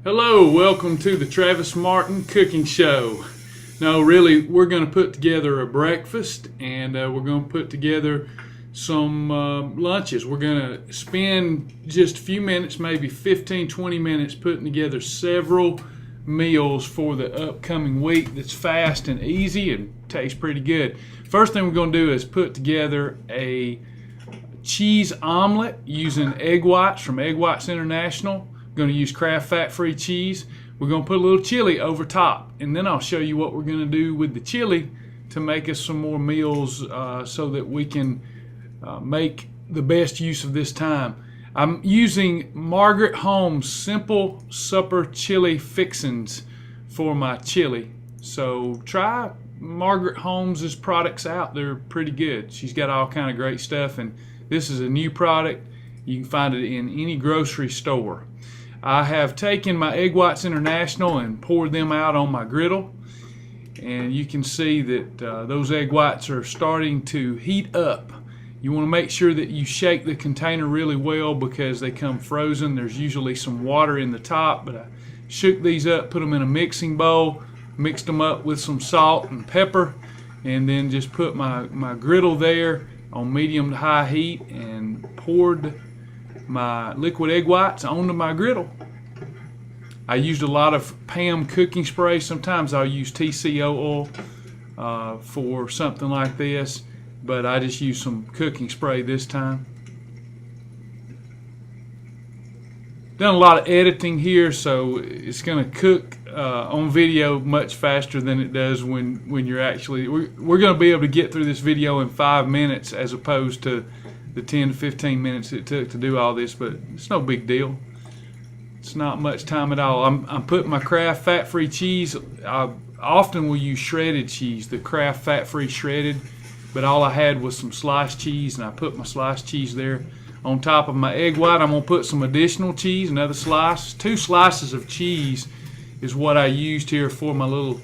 Hello, welcome to the Travis Martin Cooking Show. No, really, we're going to put together a breakfast and we're going to put together some lunches. We're going to spend just a few minutes, maybe 15-20 minutes, putting together several meals for the upcoming week that's fast and easy and tastes pretty good. First thing we're going to do is put together a cheese omelet using egg whites from Egg Whites International. Going to use Kraft fat-free cheese. We're going to put a little chili over top, and then I'll show you what we're going to do with the chili to make us some more meals so that we can make the best use of this time. I'm using Margaret Holmes Simple Supper Chili Fixins for my chili. So try Margaret Holmes' products out. They're pretty good. She's got all kind of great stuff, and this is a new product. You can find it in any grocery store. I have taken my Egg Whites International and poured them out on my griddle, and you can see that those egg whites are starting to heat up. You want to make sure that you shake the container really well because they come frozen. There's usually some water in the top, but I shook these up, put them in a mixing bowl, mixed them up with some salt and pepper, and then just put my griddle there on medium to high heat and poured my liquid egg whites onto my griddle. I used a lot of Pam cooking spray. Sometimes I'll use TCO oil for something like this, but I just used some cooking spray this time. Done a lot of editing here, so it's going to cook on video much faster than it does when you're actually. We're going to be able to get through this video in 5 minutes as opposed to the 10 to 15 minutes it took to do all this, but it's no big deal. It's not much time at all. I'm putting my Kraft fat-free cheese. I often will use shredded cheese, the Kraft fat-free shredded, but all I had was some sliced cheese, and I put my sliced cheese there on top of my egg white. I'm going to put some additional cheese, another slice. 2 slices of cheese is what I used here for my little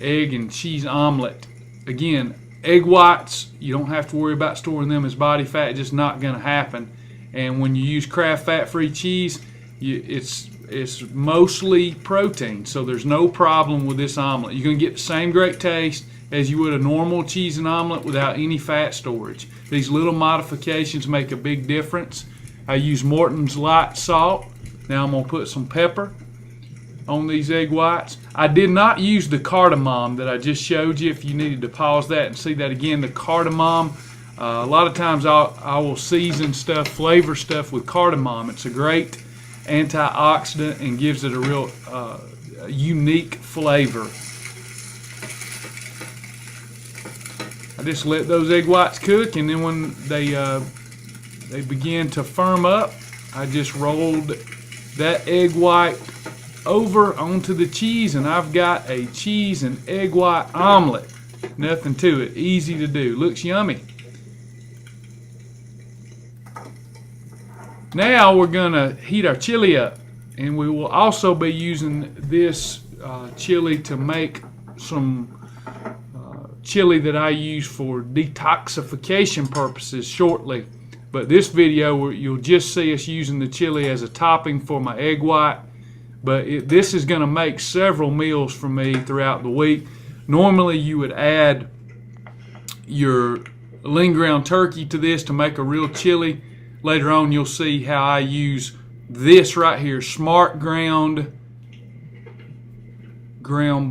egg and cheese omelet. Again, egg whites, you don't have to worry about storing them as body fat. It's just not going to happen. And when you use Kraft fat-free cheese, it's mostly protein, so there's no problem with this omelet. You're going to get the same great taste as you would a normal cheese and omelet without any fat storage. These little modifications make a big difference. I use Morton's light salt. Now I'm going to put some pepper on these egg whites. I did not use the cardamom that I just showed you. If you needed to pause that and see that again, the cardamom, a lot of times I will season stuff, flavor stuff with cardamom. It's a great antioxidant and gives it a real unique flavor. I just let those egg whites cook, and then when they begin to firm up, I just rolled that egg white over onto the cheese, and I've got a cheese and egg white omelet. Nothing to it, easy to do, looks yummy. Now we're going to heat our chili up, and we will also be using this chili to make some chili that I use for detoxification purposes shortly. But this video, you'll just see us using the chili as a topping for my egg white. But this is going to make several meals for me throughout the week. Normally you would add your lean ground turkey to this to make a real chili. Later on you'll see how I use this right here, smart ground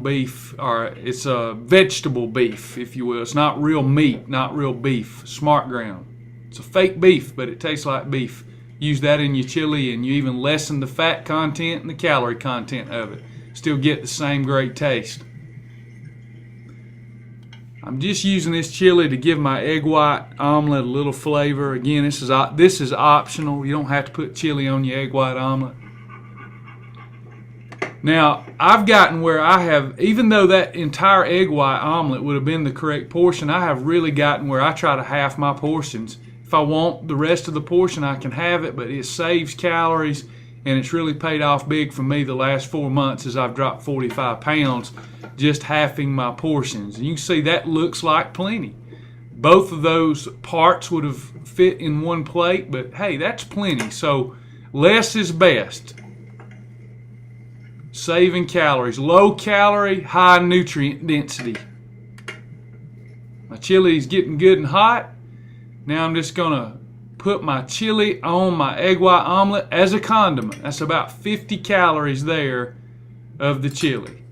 beef, or it's a vegetable beef, if you will. It's not real meat, not real beef. Smart ground. It's a fake beef, but it tastes like beef. Use that in your chili, and you even lessen the fat content and the calorie content of it. Still get the same great taste. I'm just using this chili to give my egg white omelet a little flavor. Again, this is optional. You don't have to put chili on your egg white omelet. Now, I've gotten where I have, even though that entire egg white omelet would have been the correct portion, I have really gotten where I try to half my portions. If I want the rest of the portion, I can have it, but it saves calories, and it's really paid off big for me the last 4 months as I've dropped 45 pounds just halving my portions. And you can see that looks like plenty. Both of those parts would have fit in one plate, but hey, that's plenty. So less is best. saving calories. Low calorie, high nutrient density. My chili is getting good and hot. Now I'm just going to put my chili on my egg white omelet as a condiment. That's about 50 calories there of the chili.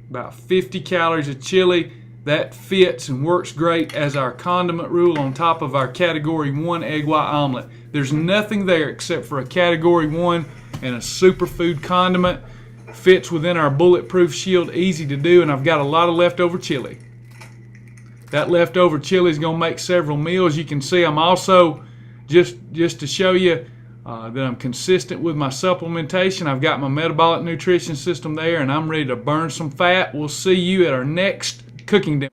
About 50 calories of chili. That fits and works great as our condiment rule on top of our Category 1 egg white omelet. There's nothing there except for a Category 1 and a superfood condiment. Fits within our bulletproof shield, easy to do, and I've got a lot of leftover chili. That leftover chili is going to make several meals. You can see I'm also, just to show you that I'm consistent with my supplementation, I've got my metabolic nutrition system there, and I'm ready to burn some fat. We'll see you at our next cooking demo.